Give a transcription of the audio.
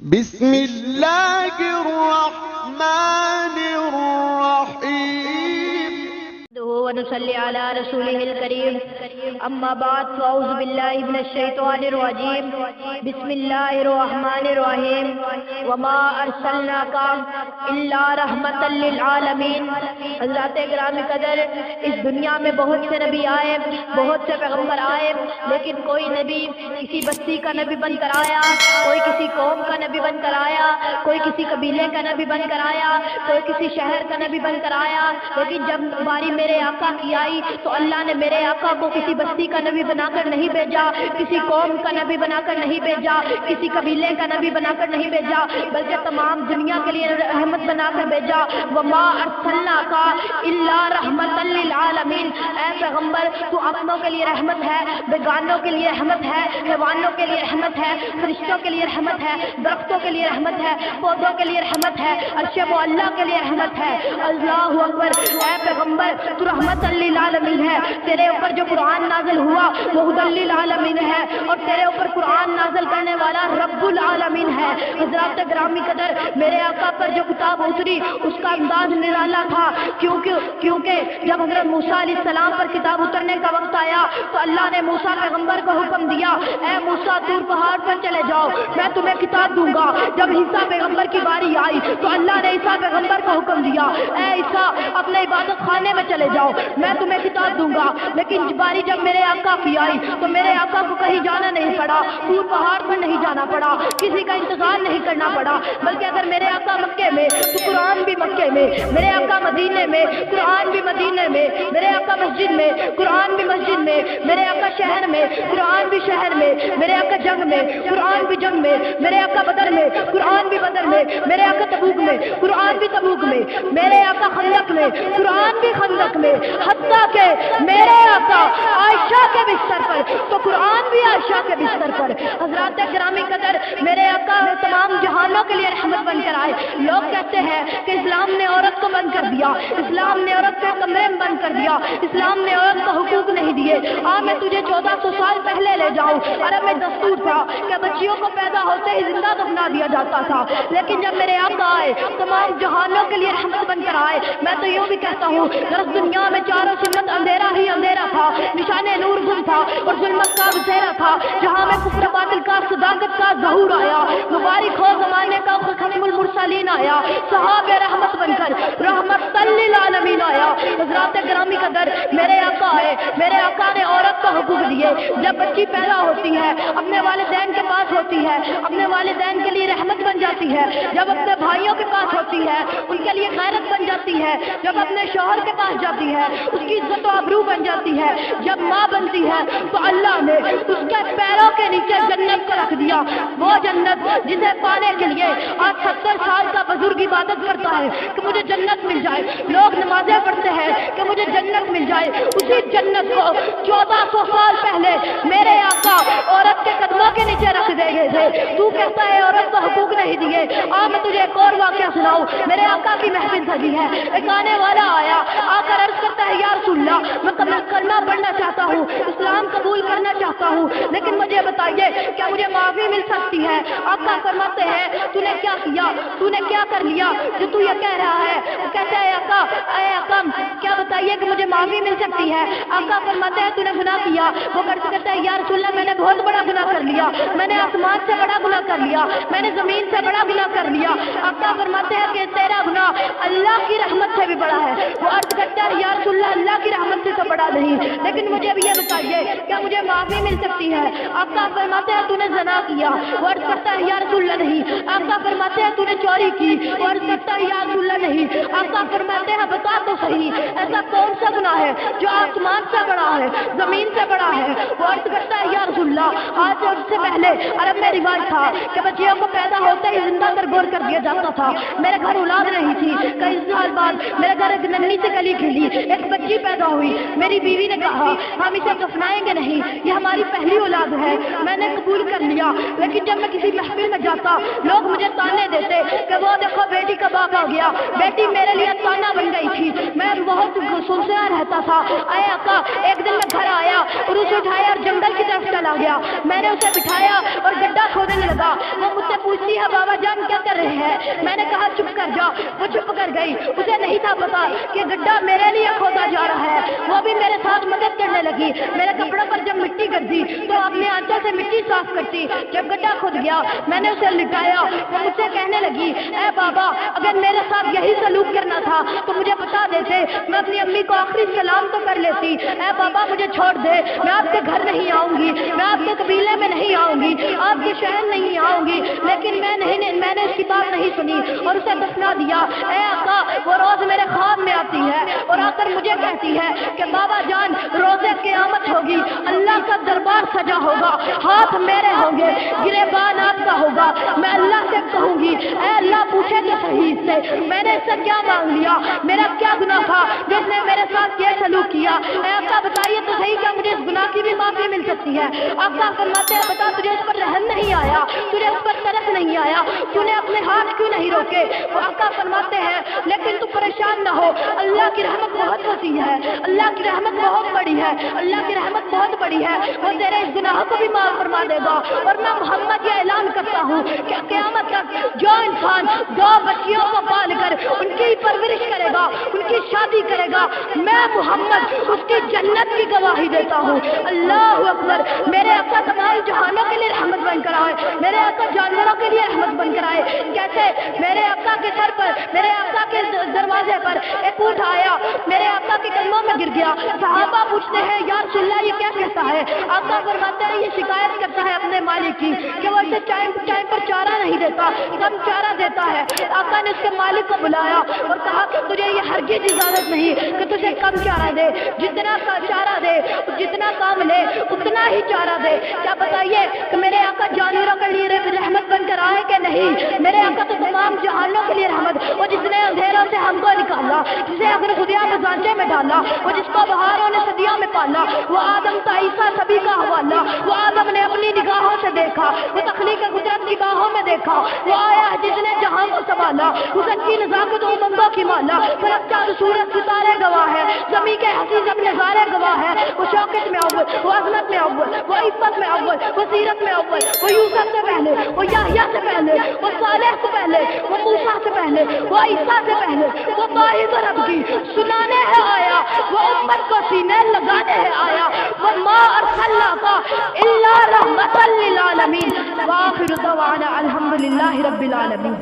بسم اللہ الرحمن الرحیم ونصلي على رسوله الكريم اما بعد فاعوذ بالله من الشيطان الرجيم بسم الله الرحمن الرحيم وما ارسلناك الا رحمة للعالمين۔ حضرات گرامی قدر، اس دنیا میں بہت سے نبی آئے، بہت سے پیغمبر آئے، لیکن کوئی نبی کسی بستی کا نبی بن کر آیا، کوئی کسی قوم کا نبی بن کر آیا، کوئی کسی قبیلے کا نبی بن کر آیا، کوئی کسی شہر کا نبی بن کر آیا، لیکن جب باری میرے آقا کی آئی تو اللہ نے میرے آقا کو کسی بستی کا نبی بنا کر نہیں بھیجا، کسی قوم کا نبی بنا کر نہیں بھیجا، کسی قبیلے کا نبی بنا کر نہیں بھیجا، بلکہ تمام دنیا کے لیے رحمت بنا کر بھیجا۔ وما ارسلناک الا رحمۃ للعالمین۔ اے پیغمبر، تو اپنوں کے لیے رحمت ہے، بیگانوں کے لیے رحمت ہے، حیوانوں کے لیے رحمت ہے، فرشتوں کے لیے رحمت ہے، درختوں کے لیے رحمت ہے، پودوں کے لیے رحمت ہے، عرش معلیٰ کے لیے رحمت ہے۔ اللہ اکبر۔ اے پیغمبر، تو رحمت للعالمین ہے، تیرے اوپر جو قرآن نازل ہوا وہ ہدی للعالمین ہے، اور تیرے اوپر قرآن نازل کرنے والا رب العالمین ہے۔ حضرات گرامی قدر، میرے آقا پر جو کتاب اتری اس کا انداز نرالا تھا، کیونکہ جب حضرت موسیٰ علیہ السلام پر کتاب اترنے کا وقت آیا تو اللہ نے موسیٰ پیغمبر کو حکم دیا، اے موسیٰ طور پہاڑ پر چلے جاؤ، میں تمہیں کتاب دوں گا۔ جب عیسیٰ پیغمبر کی باری آئی تو اللہ نے عیسیٰ پیغمبر کو حکم دیا، اے عیسیٰ اپنے عبادت خانے میں چلے جاؤ، میں تمہیں کتاب دوں گا۔ لیکن باری جب میرے آقا کی آئی تو میرے آقا کو کہیں جانا نہیں پڑا، طور پہاڑ پر نہیں جانا پڑا، کسی کا انتظار نہیں کرنا پڑا، بلکہ اگر میرے آقا مکے میں تو قرآن بھی مکے میں، میرے آقا مدینے میں قرآن بھی مدینے میں، میرے آقا مسجد میں قرآن بھی مسجد میں، میرے آقا شہر میں قرآن بھی شہر میں، میرے آقا جنگ میں قرآن بھی جنگ میں، میرے آقا بدر میں قرآن بھی بدر میں، میرے آقا تبوک میں قرآن بھی تبوک میں، میرے آقا خندق میں قرآن بھی خندق میں، حتیٰ کہ میرے آقا عائشہ کے بستر پر تو قرآن بھی عائشہ کے بستر پر۔ حضرات گرامی قدر، میرے آقا تمام جہانوں کے لیے رحمت بن کر آئے۔ لوگ کہتے ہیں کہ اسلام نے عورت کو بند کر دیا، اسلام نے عورت کو کمرے میں بند کر دیا، اسلام نے عورت کو حقوق نہیں دیے۔ میں تجھے 1400 سال پہلے لے جاؤں۔ عرب میں دستور تھا کہ بچیوں کو پیدا ہوتے ہی زندہ دفنا دیا جاتا تھا، لیکن جب میرے آقا آئے تمام جہانوں کے لیے رحمت بن کر آئے۔ میں تو یوں بھی کہتا ہوں، درست دنیا میں چاروں سمت اندھیرا ہی اندھیرا تھا، نشان نور گم تھا اور ظلمت کا بسیرا تھا، جہاں میں کفر باطل کا صداقت کا ظہور آیا، مبارک ہو زمانے کا ختم المرسلین آیا، صحاب رحمت بن کر رحمت للعالمین آیا۔ حضرات گرامی قدر، میرے آقا آئے، میرے آقا نے عورت کو حقوق دیے۔ جب بچی پیدا ہوتی ہے اپنے والدین کے پاس ہوتی ہے، اپنے والدین کے لیے رحمت بن جاتی ہے، جب اپنے بھائیوں کے پاس ہوتی ہے ان کے لیے غیرت بن جاتی ہے، جب اپنے شوہر کے پاس جاتی ہے اس کی عزت و آبرو بن جاتی ہے، جب ماں بنتی ہے تو اللہ نے اس کے پیروں کے نیچے جنت کو رکھ دیا، وہ جنت جسے پانے کے لیے آج 70 سال کا بزرگ عبادت کرتا ہے کہ مجھے جنت مل جائے، لوگ نمازیں پڑھتے ہیں کہ مجھے جنت مل جائے۔ اسی جنت کو 1400 سال پہلے میرے آقا عورت کے قدموں کے نیچے رکھ دے گئے تھے۔ تو کہتا ہے عورت کو حقوق نہیں دیے، میں تجھے ایک اور واقعہ سناؤں۔ میرے آقا کی محفل سجی ہے، ایک آنے والا آیا، آ کر عرض کرتا ہے، یا رسول اللہ میں کلمہ پڑھنا چاہتا ہوں، اسلام قبول کرنا چاہتا ہوں، لیکن مجھے بتائیے کیا مجھے معافی مل سکتی ہے؟ آقا فرماتے ہیں، تو نے کیا کیا، تو نے کیا کر لیا جو تو یہ کہہ رہا ہے؟ وہ کہتا ہے، اے آقا کیا بتائیے کہ مجھے معافی مل سکتی ہے؟ آقا فرماتے ہیں، تو نے گناہ کیا؟ وہ کہتا ہے، یا رسول اللہ میں نے بہت بڑا گناہ کر لیا، میں نے آسمان سے بڑا گناہ کر لیا، میں نے زمین سے بڑا گناہ کر لیا۔ آقا فرماتے ہیں کہ تیرا گناہ اللہ کی رحمت سے بھی بڑا ہے۔ وہ عرض کرتا ہے، یا رسول اللہ اللہ کی رحمت سے تو بڑا نہیں، لیکن مجھے اب یہ بتائیے کیا مجھے معافی مل سکتی ہے؟ آقا فرماتے ہیں، تو نے زنا کیا؟ وہ عرض کرتا ہے، یا رسول اللہ نہیں۔ آقا فرماتے ہیں، تو نے چوری کی؟ وہ عرض کرتا ہے، یا رسول اللہ نہیں۔ آقا فرماتے ہیں، بتا تو صحیح ایسا کون سا گناہ ہے جو آسمان سے بڑا ہے، زمین سے بڑا ہے؟ وہ عرض کرتا ہے، یا رسول اللہ آج اور اس سے پہلے عرب میں رواج تھا کہ بچیوں کو پیدا ہوتے ہی زندہ گور کر دیا جاتا تھا۔ میرے گھر اولاد نہیں تھی، کئی سال بعد میرے گھر ایک ننھی سے گلی کھلی، ایک بچی پیدا ہوئی۔ میری بیوی نے کہا ہم اسے دفنائیں گے نہیں، یہ ہماری پہلی اولاد ہے۔ میں نے قبول کر لیا، لیکن جب میں کسی محفل میں جاتا لوگ مجھے تانے دیتے کہ وہ دیکھو بیٹی کا باپ آ گیا، بیٹی میرے لیے تانا بن گئی تھی۔ میں بہت سنسنا رہتا تھا۔ اے آقا ایک دن میں گھر آیا اور اسے اٹھایا اور جنگل کی طرف چلا گیا۔ میں نے اسے بٹھایا اور گڈھا کھودنے لگا۔ وہ مجھ سے پوچھتی ہے، بابا بابا جان کیا کر رہے ہیں؟ میں نے کہا چپ کر جا. وہ چپ کر گئی. اسے نہیں تھا پتا کہ گڈھا میرے لیے کھودا جا رہا ہے. وہ بھی میرے ساتھ مدد کرنے لگی. میرے کپڑوں پر جب مٹی گرتی تو اپنے آنچوں سے مٹی صاف کرتی. جب گڈھا کھد گیا میں نے اسے لٹایا. وہ مجھ سے کہنے لگی اے بابا اگر میرے ساتھ یہی سلوک کرنا تھا تو مجھے بتا دیتے, میں اپنی امی کو آخری سلام تو کر لیتی. اے بابا مجھے چھوڑ دے, میں آپ کے گھر نہیں آؤں گی, میں آپ کے قبیلے میں نہیں آؤں گی, آپ کے شہر نہیں آؤں گی. لیکن میں نے اس کی بات نہیں سنی اور اسے دفنا دیا. اے آقا وہ روز میرے خواب میں آتی ہے اور آ کر مجھے کہتی ہے کہ بابا جان روزے قیامت ہوگی, اللہ کا دربار سجا ہوگا, ہاتھ میرے ہوں گے, گریبان آپ کا ہوگا. میں اللہ سے کہوں گی اے اللہ پوچھے تو صحیح سے میں نے اس سے کیا مانگ لیا, میرا کیا گناہ تھا جس نے میرے ساتھ یہ سلوک کیا. اے آقا بتائیے تو صحیح کیا مجھے اس گناہ کی بھی معافی مل سکتی ہے؟ آقا فرماتے ہیں بتا تجھے اس پر رحم نہیں آیا, تجھے اس پر ترس نہیں آیا, تو نے اپنے ہاتھ کیوں نہیں روکے؟ وہ آقا فرماتے ہیں لیکن تو پریشان نہ ہو, اللہ کی رحمت بہت وسیع ہے, اللہ کی رحمت بہت بڑی ہے, اللہ کی رحمت بہت بڑی ہے. وہ تیرے اس گناہ کو بھی معاف فرما دے گا. اور میں محمد یہ اعلان کرتا ہوں کہ قیامت تک جو انسان 2 بچیوں کو پال کر ان کی پرورش کرے گا, ان کی شادی کرے گا, میں محمد اس کی جنت کی گواہی دیتا ہوں. اللہ اکبر. میرے آقا تمام جہانوں کے لیے رحمت بن کر آئے, میرے آقا جانوروں کے لیے رحمت بن کر آئے. کیسے؟ میرے آقا کے سر پر, میرے آقا کے دروازے پر ایک اونٹ آیا, میرے آقا کے قدموں میں گر گیا. صحابہ پوچھتے ہیں یا رسول اللہ یہ کیا کہتا ہے؟ آقا فرماتے ہیں یہ شکایت کرتا ہے اپنے مالک کی کہ وہ اسے ٹائم پر چارہ نہیں دیتا, کم چارہ دیتا ہے. آقا نے اس کے مالک کو بلایا اور کہا کہ تجھے یہ ہرگز اجازت نہیں کہ تجھے کم چارہ دے, جتنا چارہ دے جتنا کام لے اتنا ہی چارہ دے. کیا بتائیے کہ میرے آقا جانوروں کے لیے رحمت بن کر آئے کہ نہیں؟ میرے آقا تو تمام جہانوں کے لیے رحمت. وہ جس نے اندھیروں سے ہم کو نکالا, جسے اگر خدیا میں زانچے میں ڈالا, وہ جس کو بہاروں نے صدیوں میں پالا, وہ آدم تا عیسیٰ سبھی کا حوالہ. وہ آدم نے اپنی نگاہوں سے دیکھا, وہ تخلیق قدرت کی باہوں میں دیکھا. وہ آیا جس نے جہاں کو سنبھالا, وہ سچی نزاکت امنگوں کی مالا. فرق چاند سورج ستارے گواہ ہے, زمین کے حسیز اپنے زارے گواہ ہے. وہ شوکت میں اول, وہ عظمت میں اول, وہ عفت میں اول, وہ سیرت میں اول, وہ یوسف سے پہلے, وہ یحییٰ سے پہلے, وہ صالح سے پہلے, وہ موسیٰ سے پہلے, وہ عیسیٰ سے پہلے. وہ باعث رب کی سنانے ہے آیا, وہ امت کو سینے لگانے ہے آیا. وہ ما ارسلناک الا رحمۃ للعالمین. وآخر دعوانا الحمدللہ رب العالمین.